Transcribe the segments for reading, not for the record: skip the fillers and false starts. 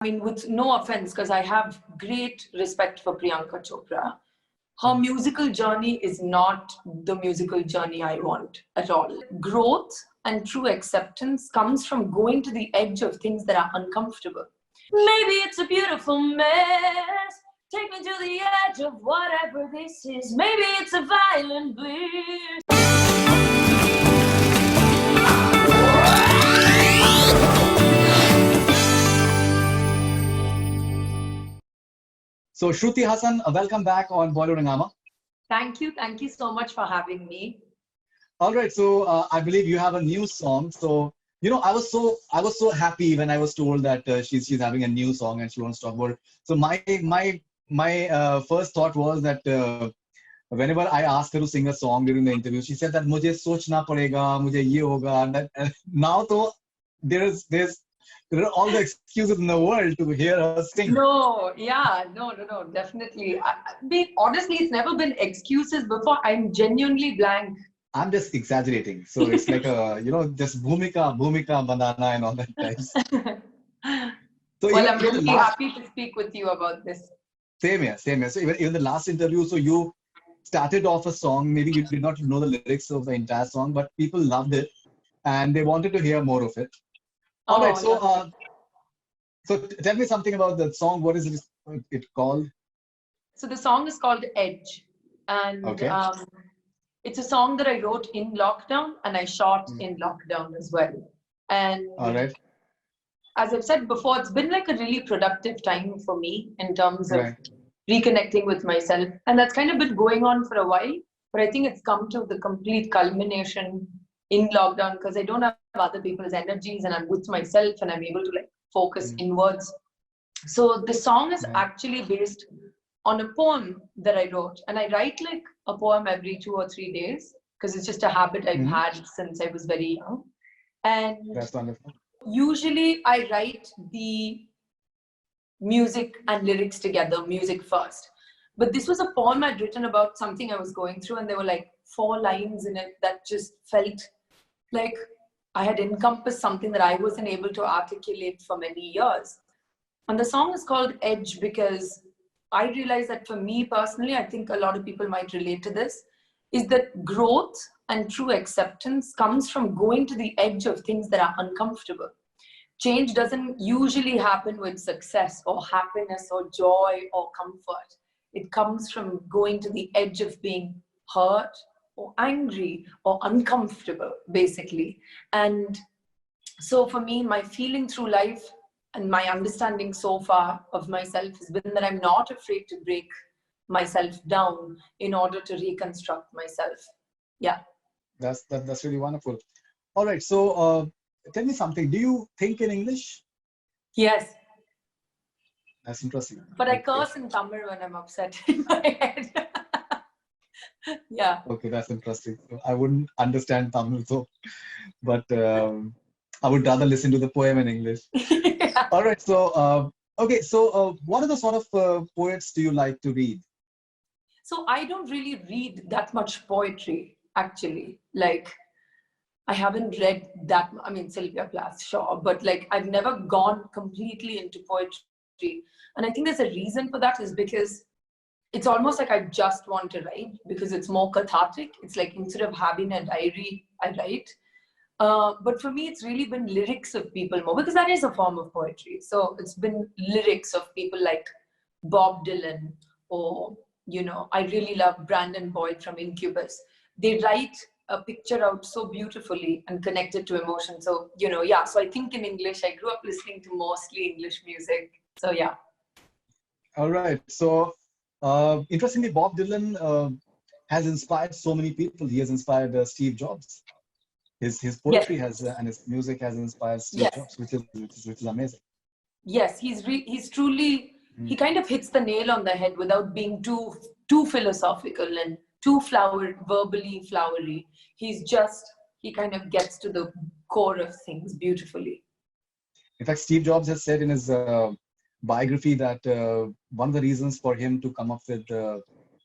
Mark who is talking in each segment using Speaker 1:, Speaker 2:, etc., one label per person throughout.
Speaker 1: I mean, with no offense, because I have great respect for Priyanka Chopra, her musical journey is not the musical journey I want at all. Growth and true acceptance comes from going to the edge of things that are uncomfortable. Maybe it's a beautiful mess. Take me to the edge of whatever this is. Maybe it's a violent bliss.
Speaker 2: So, Shruti Haasan, welcome back on Bollywood Hungama.
Speaker 1: Thank you so much for having me.
Speaker 2: All right, so I believe you have a new song. So, I was so happy when I was told that she's having a new song and she wants to talk about it. So my first thought was that whenever I asked her to sing a song during the interview, she said that मुझे सोचना पड़ेगा, मुझे ये होगा. And now though there are all the excuses in the world to hear her sing.
Speaker 1: No, definitely. Honestly, it's never been excuses before. I'm genuinely blank.
Speaker 2: I'm just exaggerating. So it's like just bhumika, banana and all that types. So
Speaker 1: well, I'm really happy to speak with you about this.
Speaker 2: Same here. So even the last interview, so you started off a song, maybe you did not know the lyrics of the entire song, but people loved it and they wanted to hear more of it. All right, so tell me something about the song. What is it called?
Speaker 1: So the song is called Edge, and
Speaker 2: okay.
Speaker 1: It's a song that I wrote in lockdown and I shot in lockdown as well. And
Speaker 2: all right.
Speaker 1: As I've said before, it's been like a really productive time for me in terms of reconnecting with myself. And that's kind of been going on for a while, but I think it's come to the complete culmination in lockdown because I don't have other people's energies and I'm with myself and I'm able to like focus inwards. So the song is actually based on a poem that I wrote, and I write like a poem every 2 or 3 days because it's just a habit I've had since I was very young. And
Speaker 2: that's wonderful.
Speaker 1: Usually I write the music and lyrics together, music first. But this was a poem I'd written about something I was going through, and there were like 4 lines in it that just felt like I had encompassed something that I wasn't able to articulate for many years. And the song is called Edge because I realized that for me personally, I think a lot of people might relate to this, is that growth and true acceptance comes from going to the edge of things that are uncomfortable. Change doesn't usually happen with success or happiness or joy or comfort. It comes from going to the edge of being hurt or angry or uncomfortable, basically. And so for me, my feeling through life and my understanding so far of myself has been that I'm not afraid to break myself down in order to reconstruct myself. Yeah.
Speaker 2: That's really wonderful. All right. So tell me something. Do you think in English?
Speaker 1: Yes.
Speaker 2: That's interesting.
Speaker 1: But I curse in Tamil when I'm upset in my head. Yeah.
Speaker 2: Okay, that's interesting. So I wouldn't understand Tamil, so, but I would rather listen to the poem in English.
Speaker 1: Yeah.
Speaker 2: All right. So, okay. So, what are the sort of poets do you like to read?
Speaker 1: So I don't really read that much poetry, actually. Like, I haven't read that. I mean, Sylvia Plath, sure, but like, I've never gone completely into poetry. And I think there's a reason for that is because it's almost like I just want to write because it's more cathartic. It's like instead of having a diary, I write. But for me, it's really been lyrics of people more because that is a form of poetry. So it's been lyrics of people like Bob Dylan or, I really love Brandon Boyd from Incubus. They write a picture out so beautifully and connect it to emotion. So, so I think in English, I grew up listening to mostly English music. So, yeah.
Speaker 2: All right. So, interestingly, Bob Dylan has inspired so many people. He has inspired Steve Jobs. His poetry has and his music has inspired Steve Jobs, which is amazing.
Speaker 1: Yes, he's truly he kind of hits the nail on the head without being too philosophical and too verbally flowery. He kind of gets to the core of things beautifully.
Speaker 2: In fact, Steve Jobs has said in his biography that one of the reasons for him to come up with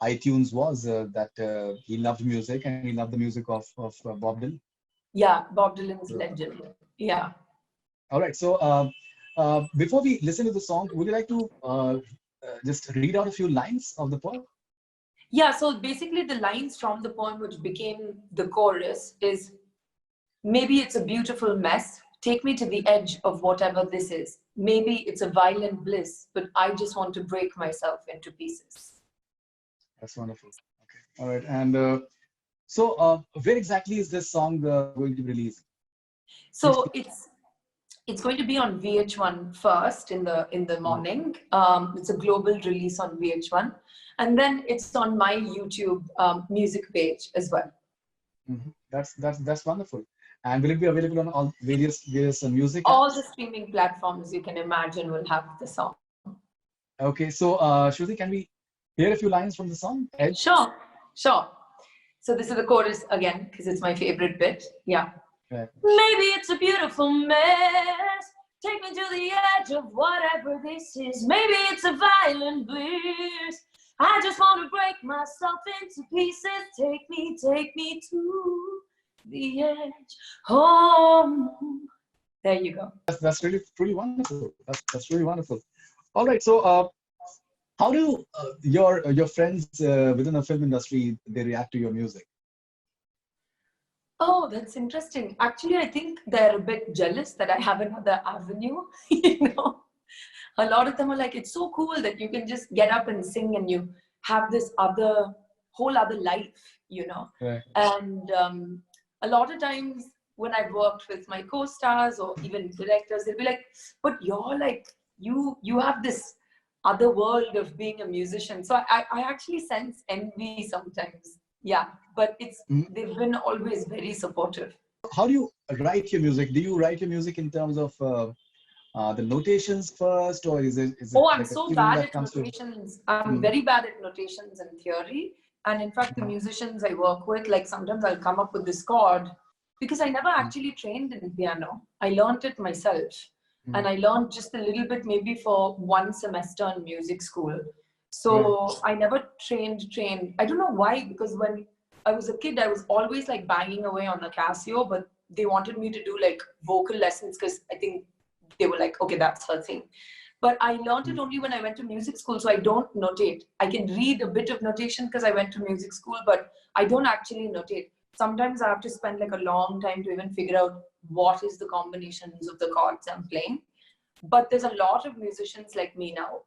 Speaker 2: iTunes was that he loved music and he loved the music of Bob Dylan.
Speaker 1: Yeah, Bob Dylan's legend. Yeah.
Speaker 2: All right. So before we listen to the song, would you like to just read out a few lines of the poem?
Speaker 1: Yeah, so basically the lines from the poem which became the chorus is, maybe it's a beautiful mess. Take me to the edge of whatever this is. Maybe it's a violent bliss, but I just want to break myself into pieces.
Speaker 2: That's wonderful. Okay. All right. And where exactly is this song going to be released?
Speaker 1: So it's going to be on VH1 first in the morning. It's a global release on VH1, and then it's on my YouTube music page as well.
Speaker 2: Mm-hmm. That's wonderful. And will it be available on all various music
Speaker 1: All
Speaker 2: apps?
Speaker 1: the streaming platforms you can imagine will have the song.
Speaker 2: Okay, so Shruti, can we hear a few lines from the song Edge?
Speaker 1: Sure, sure. So this is the chorus again because it's my favorite bit. Yeah.
Speaker 2: Okay.
Speaker 1: Maybe it's a beautiful mess. Take me to the edge of whatever this is. Maybe it's a violent bliss. I just want to break myself into pieces. Take me to the edge. Home. There you go.
Speaker 2: That's really wonderful. That's really wonderful. All right, so how do your friends within the film industry they react to your music?
Speaker 1: Oh, that's interesting. Actually, I think they're a bit jealous that I have another avenue. A lot of them are like, it's so cool that you can just get up and sing and you have this whole other life.
Speaker 2: Right.
Speaker 1: And a lot of times when I've worked with my co-stars or even directors, they'll be like, but you're like, you have this other world of being a musician. So I actually sense envy sometimes. Yeah, but they've been always very supportive.
Speaker 2: How do you write your music? Do you write your music in terms of the notations first, or is it
Speaker 1: Oh,
Speaker 2: like
Speaker 1: I'm
Speaker 2: a
Speaker 1: so
Speaker 2: feeling
Speaker 1: bad
Speaker 2: that
Speaker 1: at
Speaker 2: comes to?
Speaker 1: notations. I'm very bad at notations and theory. And in fact, the musicians I work with, like sometimes I'll come up with this chord because I never actually trained in piano. I learned it myself. And I learned just a little bit maybe for one semester in music school. So I never trained. I don't know why, because when I was a kid, I was always like banging away on the Casio, but they wanted me to do like vocal lessons because I think they were like, okay, that's her thing. But I learned it only when I went to music school, so I don't notate. I can read a bit of notation because I went to music school, but I don't actually notate. Sometimes I have to spend like a long time to even figure out what is the combinations of the chords I'm playing. But there's a lot of musicians like me now.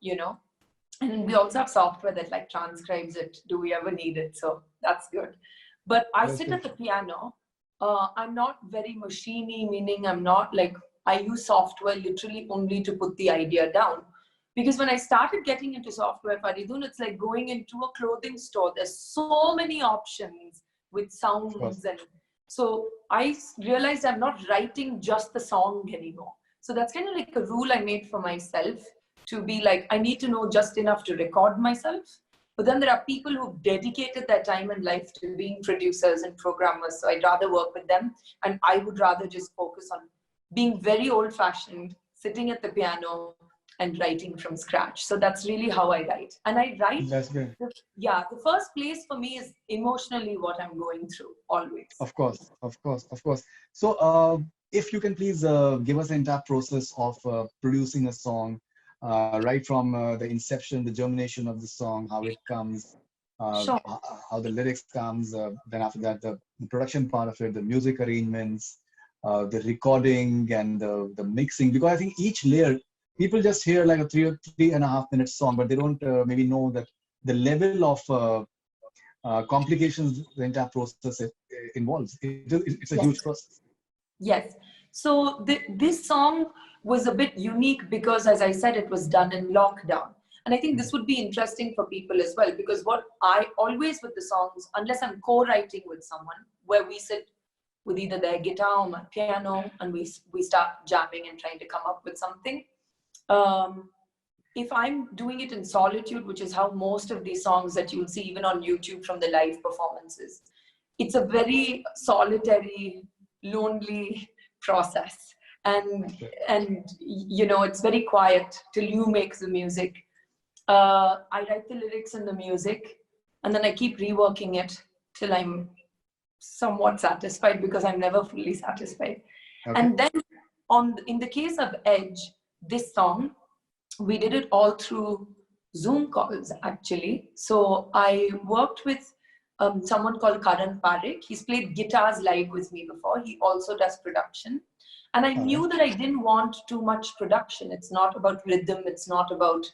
Speaker 1: And we also have software that like transcribes it. Do we ever need it? So that's good. But I sit at the piano. I'm not very machiney, meaning I'm not like, I use software literally only to put the idea down. Because when I started getting into software, Faridoon, it's like going into a clothing store. There's so many options with sounds. And so I realized I'm not writing just the song anymore. So that's kind of like a rule I made for myself to be like, I need to know just enough to record myself. But then there are people who've dedicated their time and life to being producers and programmers. So I'd rather work with them. And I would rather just focus on being very old fashioned, sitting at the piano and writing from scratch. So that's really how I write. And I write.
Speaker 2: That's great.
Speaker 1: The first place for me is emotionally what I'm going through always.
Speaker 2: Of course. So if you can please give us the entire process of producing a song, right from the inception, the germination of the song, how it comes,
Speaker 1: Sure.
Speaker 2: how the lyrics comes, then after that the production part of it, the music arrangements, the recording and the mixing. Because I think each layer, people just hear like a 3.5 minute song, but they don't maybe know that the level of complications the entire process involves. It's a huge process.
Speaker 1: Yes. So this song was a bit unique because, as I said, it was done in lockdown. And I think this would be interesting for people as well, because what I always with the songs, unless I'm co-writing with someone, where we sit with either their guitar or my piano and we start jamming and trying to come up with something. If I'm doing it in solitude, which is how most of these songs that you'll see even on YouTube from the live performances, it's a very solitary, lonely process. And it's very quiet till you make the music. I write the lyrics and the music, and then I keep reworking it till I'm somewhat satisfied, because I'm never fully satisfied. Okay. And then in the case of Edge, this song, we did it all through Zoom calls actually. So I worked with someone called Karan Parekh. He's played guitars live with me before. He also does production. And I knew that I didn't want too much production. It's not about rhythm. It's not about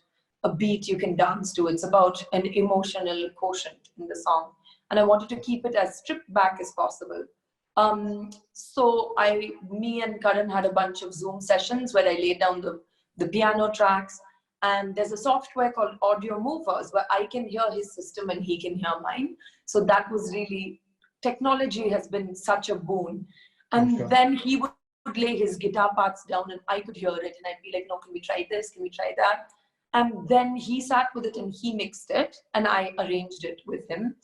Speaker 1: a beat you can dance to. It's about an emotional quotient in the song. And I wanted to keep it as stripped back as possible. So me and Karan had a bunch of Zoom sessions where I laid down the piano tracks. And there's a software called Audio Movers where I can hear his system and he can hear mine. So that was really, technology has been such a boon. And then he would lay his guitar parts down and I could hear it. And I'd be like, no, can we try this? Can we try that? And then he sat with it and he mixed it and I arranged it with him.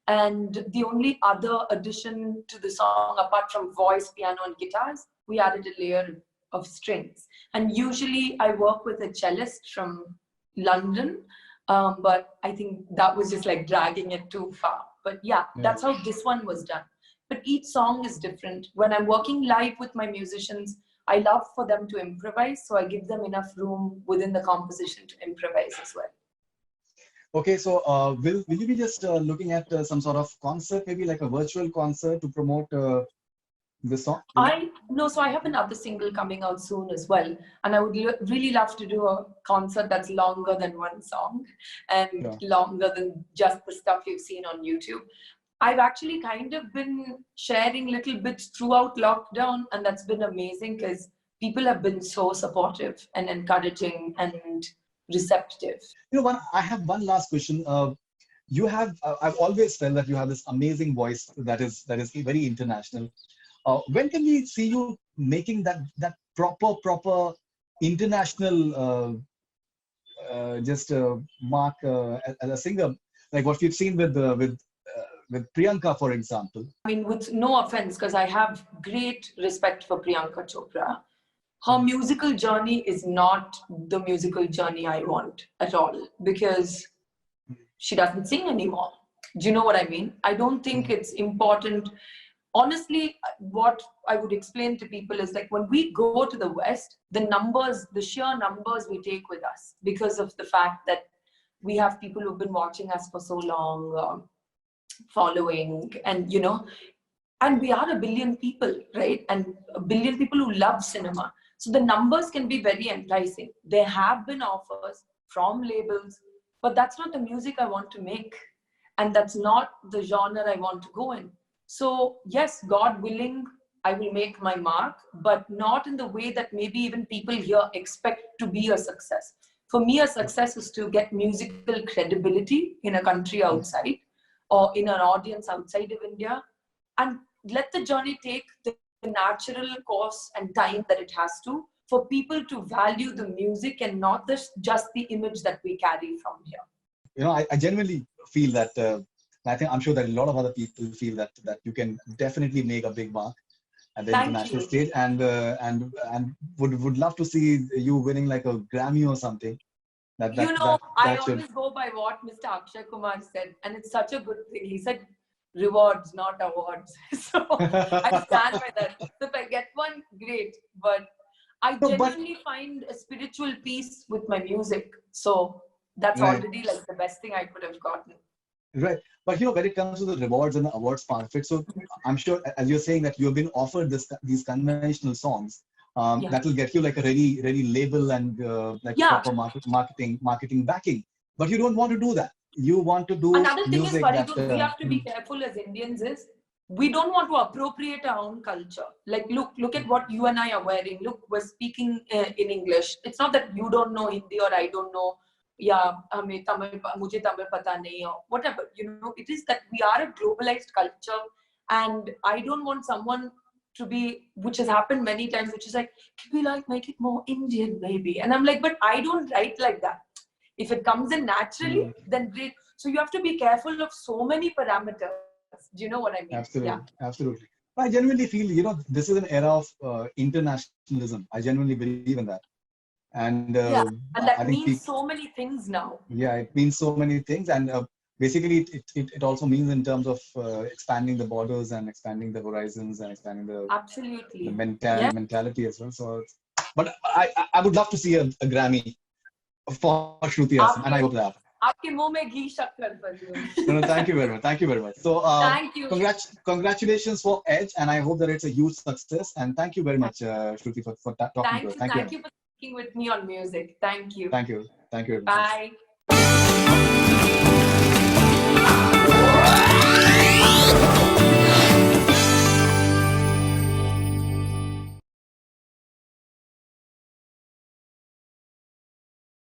Speaker 1: And the only other addition to the song, apart from voice, piano, and guitars, we added a layer of strings. And usually I work with a cellist from London, but I think that was just like dragging it too far. But yeah, that's how this one was done. But each song is different. When I'm working live with my musicians, I love for them to improvise. So I give them enough room within the composition to improvise as well.
Speaker 2: Okay, so will you be just looking at some sort of concert, maybe like a virtual concert to promote this song?
Speaker 1: So I have another single coming out soon as well. And I would really love to do a concert that's longer than one song and longer than just the stuff you've seen on YouTube. I've actually kind of been sharing little bits throughout lockdown, and that's been amazing because people have been so supportive and encouraging and receptive.
Speaker 2: You know, I have one last question. I've always felt that you have this amazing voice that is very international. When can we see you making that proper international mark as a singer, like what we've seen with Priyanka, for example?
Speaker 1: I mean, with no offense, because I have great respect for Priyanka Chopra. Her musical journey is not the musical journey I want at all, because she doesn't sing anymore. Do you know what I mean? I don't think it's important. Honestly, what I would explain to people is like when we go to the West, the sheer numbers we take with us because of the fact that we have people who've been watching us for so long, following, and and we are a billion people, right? And a billion people who love cinema. So the numbers can be very enticing. There have been offers from labels, but that's not the music I want to make. And that's not the genre I want to go in. So yes, God willing, I will make my mark, but not in the way that maybe even people here expect to be a success. For me, a success is to get musical credibility in a country outside or in an audience outside of India, and let the journey take the natural course and time that it has to, for people to value the music and not just the image that we carry from here.
Speaker 2: You know, I genuinely feel that, I'm sure that a lot of other people feel that you can definitely make a big mark at the international stage, and would love to see you winning like a Grammy or something.
Speaker 1: I always go by what Mr. Akshay Kumar said, and it's such a good thing. He said, rewards, not awards. So I stand by that. So if I get one, great. But I genuinely find a spiritual peace with my music. So that's already like the best thing I could have gotten.
Speaker 2: Right. But when it comes to the rewards and the awards part of it, so I'm sure, as you're saying, that you've been offered these conventional songs that will get you like a ready label and proper marketing backing. But you don't want to do that. You want to do
Speaker 1: another thing
Speaker 2: music
Speaker 1: is, Faridoon, we have to be careful as Indians is we don't want to appropriate our own culture. Like look at what you and I are wearing. Look, we're speaking in English. It's not that you don't know Hindi or I don't know. Mujhe Tamil pata nahi or whatever. It is that we are a globalized culture, and I don't want someone to be, which has happened many times, which is like, can we like make it more Indian maybe? And I'm like, but I don't write like that. If it comes in naturally, then great. So you have to be careful of so many parameters. Do you know what I mean?
Speaker 2: Absolutely, absolutely. I genuinely feel, this is an era of internationalism. I genuinely believe in that. And
Speaker 1: and that means so many things now.
Speaker 2: Yeah, it means so many things, and basically it also means in terms of expanding the borders and expanding the horizons and expanding the
Speaker 1: absolutely
Speaker 2: mentality as well. So but I would love to see a Grammy for Shruti Haasan, and I hope that happens.
Speaker 1: आपके मुंह में घी शक्कर Faridoon.
Speaker 2: No, thank you very much. Thank you very much. So,
Speaker 1: Thank you.
Speaker 2: Congratulations for Edge, and I hope that it's a huge success. And thank you very much, Shruti, for talking to us.
Speaker 1: Thank you for speaking with me on music. Thank you.
Speaker 2: Thank you. Thank you very much.
Speaker 1: Bye.